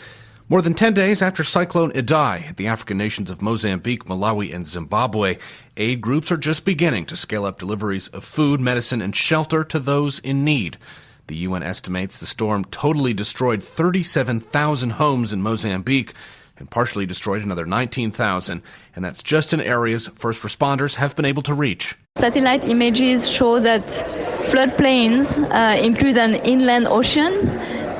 More than 10 days after Cyclone Idai hit the African nations of Mozambique, Malawi, and Zimbabwe, aid groups are just beginning to scale up deliveries of food, medicine, and shelter to those in need. The UN estimates the storm totally destroyed 37,000 homes in Mozambique and partially destroyed another 19,000, and that's just in areas first responders have been able to reach. Satellite images show that floodplains include an inland ocean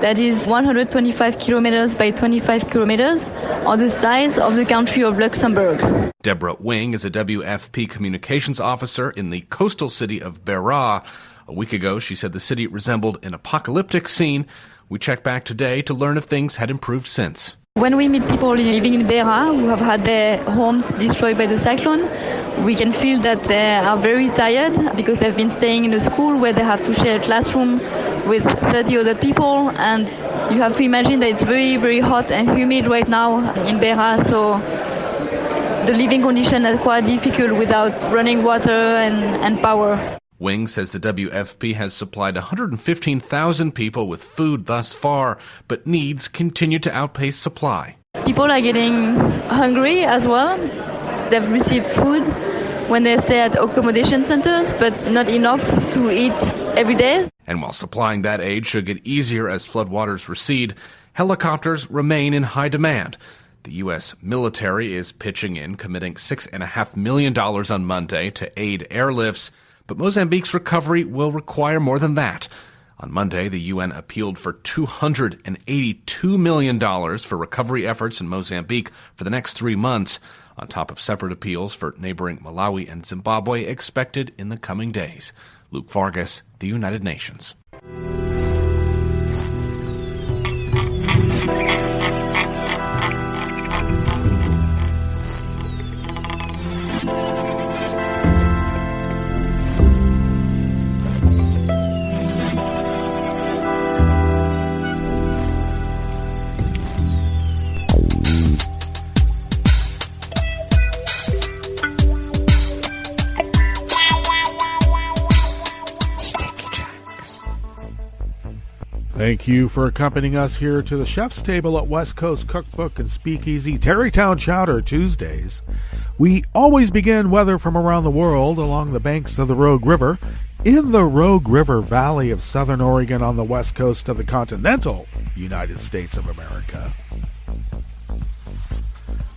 that is 125 kilometers by 25 kilometers, or the size of the country of Luxembourg. Deborah Wing is a WFP communications officer in the coastal city of Barr. A week ago, she said the city resembled an apocalyptic scene. We checked back today to learn if things had improved since. When we meet people living in Barr who have had their homes destroyed by the cyclone, we can feel that they are very tired because they've been staying in a school where they have to share a classroom with 30 other people, and you have to imagine that it's very, very hot and humid right now in Barr, so the living conditions are quite difficult without running water and power. Wing says the WFP has supplied 115,000 people with food thus far, but needs continue to outpace supply. People are getting hungry as well. They've received food when they stay at accommodation centers, but not enough to eat every day. And while supplying that aid should get easier as floodwaters recede, helicopters remain in high demand. The U.S. military is pitching in, committing $6.5 million on Monday to aid airlifts. But Mozambique's recovery will require more than that. On Monday, the UN appealed for $282 million for recovery efforts in Mozambique for the next 3 months, on top of separate appeals for neighboring Malawi and Zimbabwe expected in the coming days. Luke Vargas, The United Nations. Thank you for accompanying us here to the Chef's Table at West Coast Cookbook and Speakeasy, Tarrytown Chowder Tuesdays. We always begin weather from around the world along the banks of the Rogue River, in the Rogue River Valley of southern Oregon on the west coast of the continental United States of America,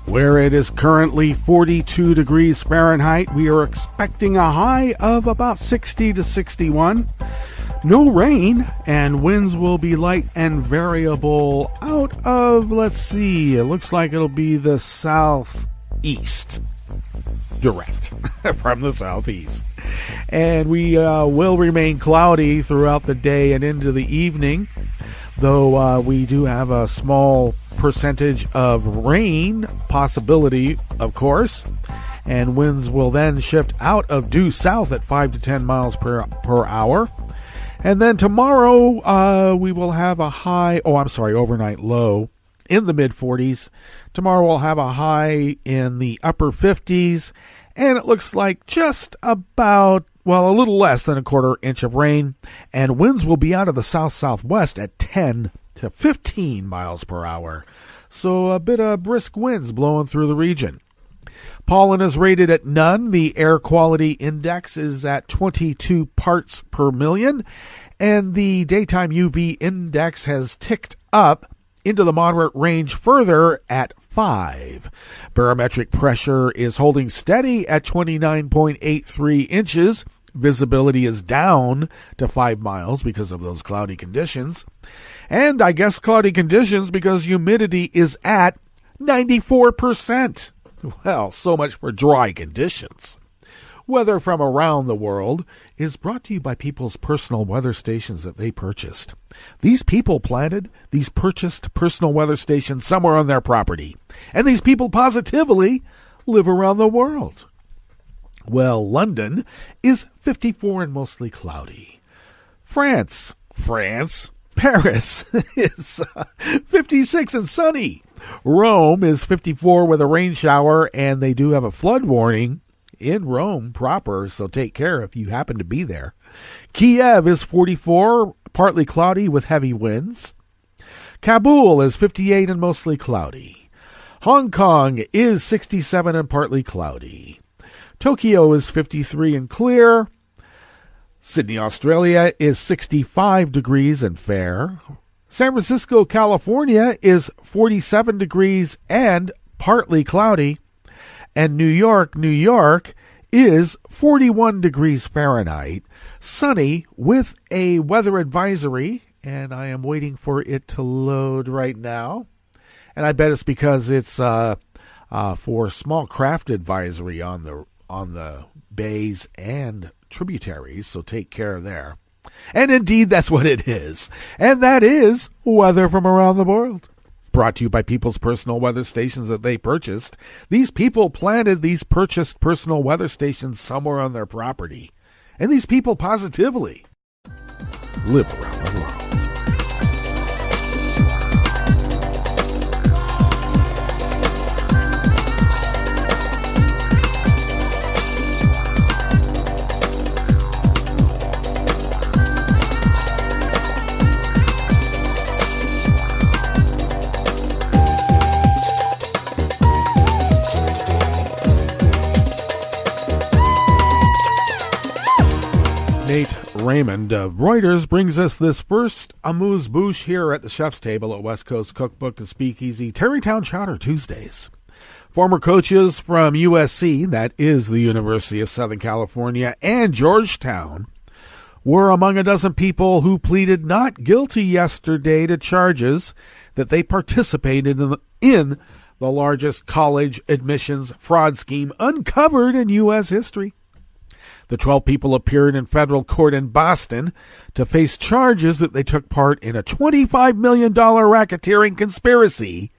where it is currently 42 degrees Fahrenheit. We are expecting a high of about 60 to 61. No rain, and winds will be light and variable out of, let's see, it looks like it'll be the southeast. direct from the southeast. And we will remain cloudy throughout the day and into the evening, though we do have a small percentage of rain possibility, of course. And winds will then shift out of due south at 5 to 10 miles per hour. And then tomorrow we will have a overnight low in the mid-40s. Tomorrow we'll have a high in the upper 50s. And it looks like just about, a little less than a quarter inch of rain. And winds will be out of the south-southwest at 10 to 15 miles per hour. So a bit of brisk winds blowing through the region. Pollen is rated at none. The air quality index is at 22 parts per million. And the daytime UV index has ticked up into the moderate range further at 5. Barometric pressure is holding steady at 29.83 inches. Visibility is down to 5 miles because of those cloudy conditions. And I guess cloudy conditions because humidity is at 94%. Well, so much for dry conditions. Weather from around the world is brought to you by people's personal weather stations that they purchased. These people purchased personal weather stations somewhere on their property. And these people positively live around the world. Well, London is 54 and mostly cloudy. Paris is 56 and sunny. Rome is 54 with a rain shower, and they do have a flood warning in Rome proper, so take care if you happen to be there. Kiev is 44, partly cloudy with heavy winds. Kabul is 58 and mostly cloudy. Hong Kong is 67 and partly cloudy. Tokyo is 53 and clear. Sydney, Australia is 65 degrees and fair. San Francisco, California is 47 degrees and partly cloudy. And New York is 41 degrees Fahrenheit, sunny with a weather advisory, and I am waiting for it to load right now. And I bet it's because it's for small craft advisory on the bays and tributaries, so take care there. And indeed, that's what it is. And that is weather from around the world. Brought to you by people's personal weather stations that they purchased. These people planted these purchased personal weather stations somewhere on their property. And these people positively live around the world. Nate Raymond of Reuters brings us this first amuse-bouche here at the chef's table at West Coast Cookbook and Speakeasy Tarrytown Chowder Tuesdays. Former coaches from USC, that is the University of Southern California, and Georgetown were among a dozen people who pleaded not guilty yesterday to charges that they participated in the largest college admissions fraud scheme uncovered in U.S. history. The 12 people appeared in federal court in Boston to face charges that they took part in a $25 million racketeering conspiracy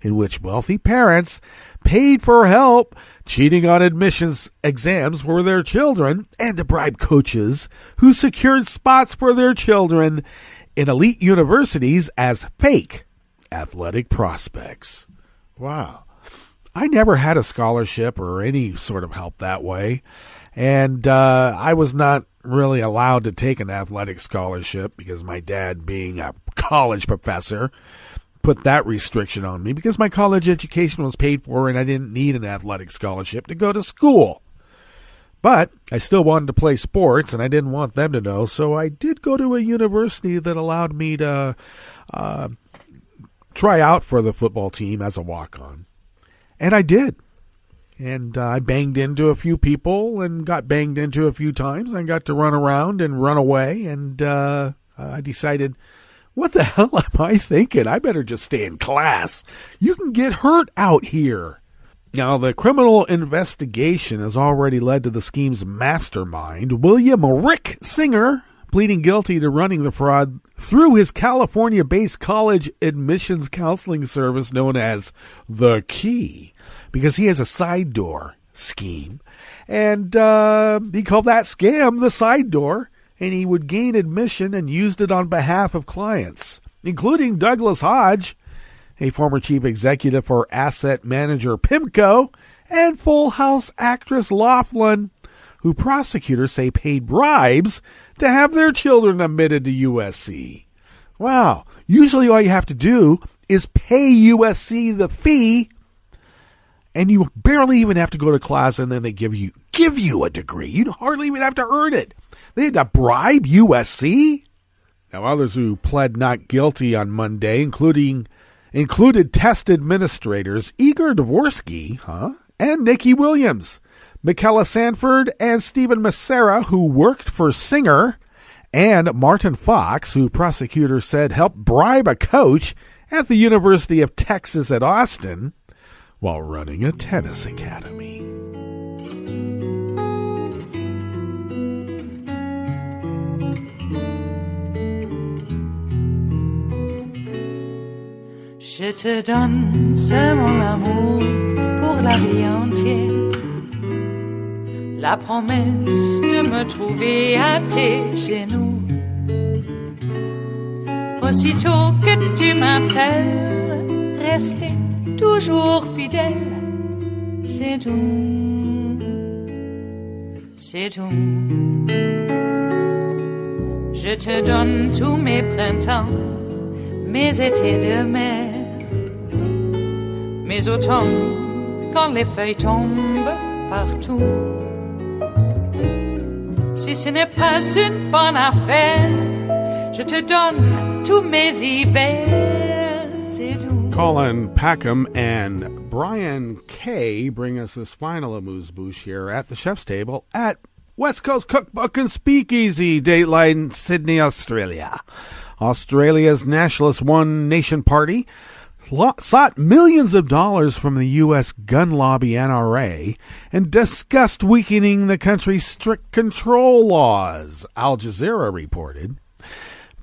in which wealthy parents paid for help cheating on admissions exams for their children and to bribe coaches who secured spots for their children in elite universities as fake athletic prospects. Wow. I never had a scholarship or any sort of help that way. And I was not really allowed to take an athletic scholarship because my dad, being a college professor, put that restriction on me because my college education was paid for and I didn't need an athletic scholarship to go to school. But I still wanted to play sports and I didn't want them to know, so I did go to a university that allowed me to try out for the football team as a walk-on. And I did. And I banged into a few people and got banged into a few times. I got to run around and run away. And I decided, what the hell am I thinking? I better just stay in class. You can get hurt out here. Now, the criminal investigation has already led to the scheme's mastermind, William Rick Singer, pleading guilty to running the fraud through his California-based college admissions counseling service known as The Key, because he has a side door scheme. And he called that scam the side door, and he would gain admission and used it on behalf of clients, including Douglas Hodge, a former chief executive for asset manager PIMCO, and Full House actress Laughlin, who prosecutors say paid bribes to have their children admitted to USC. Wow. Usually all you have to do is pay USC the fee, and you barely even have to go to class, and then they give you a degree. You hardly even have to earn it. They had to bribe USC? Now, others who pled not guilty on Monday, included test administrators Igor Dvorsky, and Nikki Williams, Michaela Sanford, and Stephen Massera, who worked for Singer, and Martin Fox, who prosecutors said helped bribe a coach at the University of Texas at Austin while running a tennis academy. Je te donne ce mon amour pour la vie entière. La promesse de me trouver à tes genoux. Aussitôt que tu m'appelles, rester toujours fidèle. C'est tout, c'est tout. Je te donne tous mes printemps, mes étés de mer. Mes automnes, quand les feuilles tombent partout. Si ce n'est pas une bonne affaire, je te donne tous mes hivers, c'est tout. Colin Packham and Brian Kay bring us this final amuse-bouche here at the chef's table at West Coast Cookbook and Speakeasy, Dateline, Sydney, Australia. Australia's nationalist One Nation Party sought millions of dollars from the U.S. gun lobby NRA and discussed weakening the country's strict control laws, Al Jazeera reported.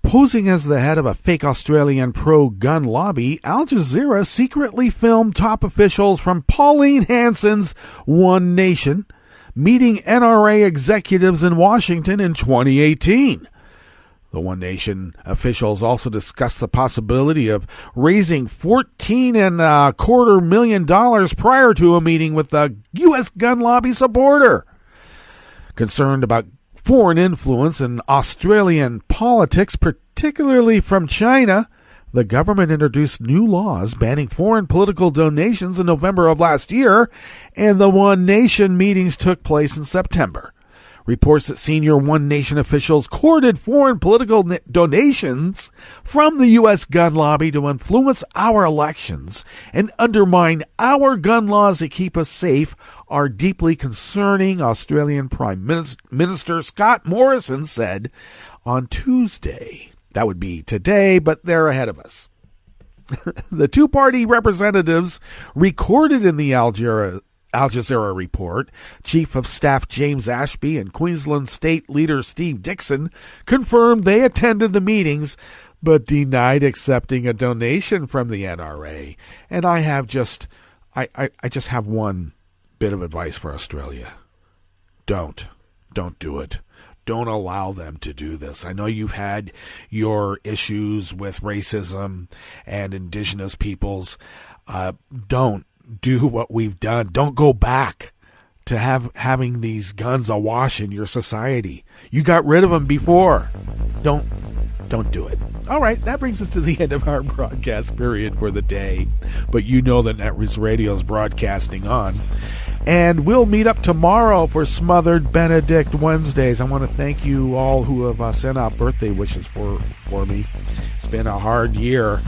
Posing as the head of a fake Australian pro-gun lobby, Al Jazeera secretly filmed top officials from Pauline Hanson's One Nation meeting NRA executives in Washington in 2018. The One Nation officials also discussed the possibility of raising $14.25 million prior to a meeting with the U.S. gun lobby supporter. Concerned about foreign influence in Australian politics, particularly from China, the government introduced new laws banning foreign political donations in November of last year, and the One Nation meetings took place in September. Reports that senior One Nation officials courted foreign political donations from the U.S. gun lobby to influence our elections and undermine our gun laws that keep us safe are deeply concerning, Australian Prime Minister Scott Morrison said on Tuesday. That would be today, but they're ahead of us. The two-party representatives recorded in the Al Jazeera report, Chief of Staff James Ashby and Queensland State Leader Steve Dixon confirmed they attended the meetings but denied accepting a donation from the NRA. And I just have one bit of advice for Australia. Don't do it. Don't allow them to do this. I know you've had your issues with racism and Indigenous peoples. Don't do what we've done. Don't go back to having these guns awash in your society. You got rid of them before. Don't do it. All right, that brings us to the end of our broadcast period for the day. But you know that Netroots Radio is broadcasting on. And we'll meet up tomorrow for Smothered Benedict Wednesdays. I want to thank you all who have sent out birthday wishes for me. It's been a hard year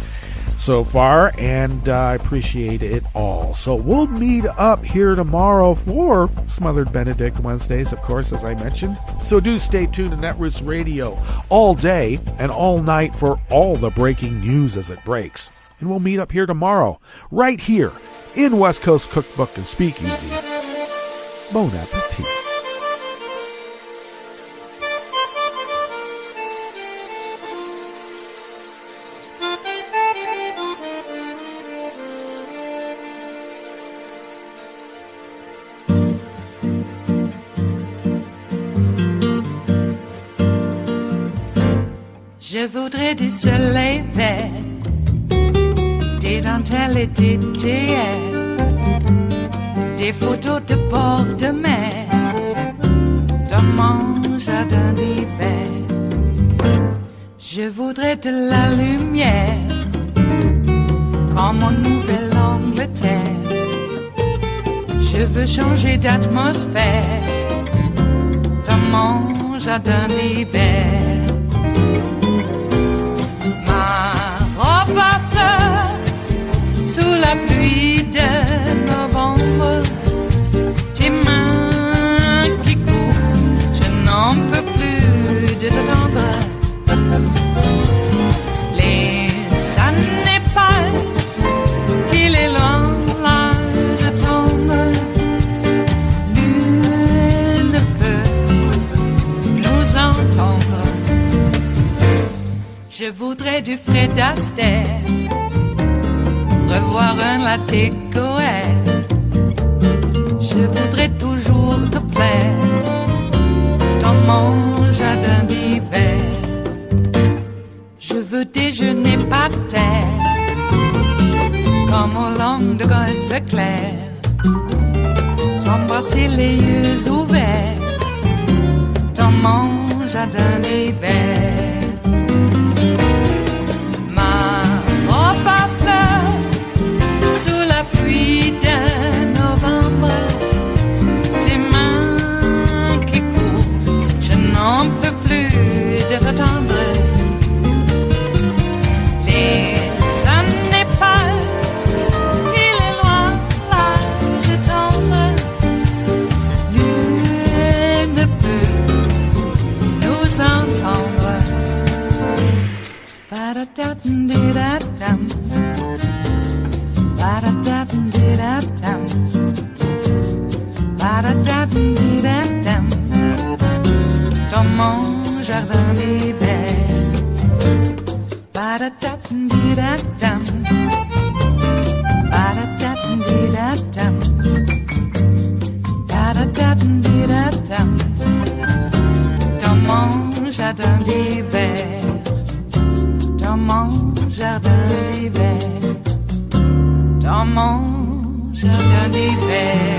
so far, and I appreciate it all. So we'll meet up here tomorrow for Smothered Benedict Wednesdays, of course, as I mentioned. So do stay tuned to Netroots Radio all day and all night for all the breaking news as it breaks. and we'll meet up here tomorrow, right here in West Coast Cookbook and Speakeasy. Bon appetit. Je voudrais du soleil vert, des dentelles et des théières, des photos de bord de mer, dans mon jardin d'hiver. Je voudrais de la lumière, comme en Nouvelle-Angleterre. Je veux changer d'atmosphère, dans mon jardin d'hiver. Ma fleur sous la pluie de novembre, tes mains qui courent, je n'en peux plus de t'attendre. Les années passent, qu'il est loin, là je tombe. Nul ne peut nous entendre. Je voudrais du Fred Astaire, revoir un latte Goël. Je voudrais toujours te plaire dans mon jardin d'hiver. Je veux déjeuner par terre, comme au long de golfe clair, t'embrasser les yeux ouverts dans mon jardin d'hiver. Sous la pluie de novembre, tes mains qui courent, je n'en peux plus de t'attendre. Les années passent, il est loin, là je tombe. Nul ne peut nous entendre. Ba-da-da-dum-di-da-dum. Ba-da-da-dum-di-da-dum. Ba-da-da-dum-di-da-dum. Dans mon jardin d'hiver. Ba-da-da-dum-di-da-dum. Ba-da-da-dum-di-da-dum. Ba-da-da-dum-di-da-dum. Dans mon jardin d'hiver. Dans mon jardin d'hiver. Dans mon jardin d'hiver.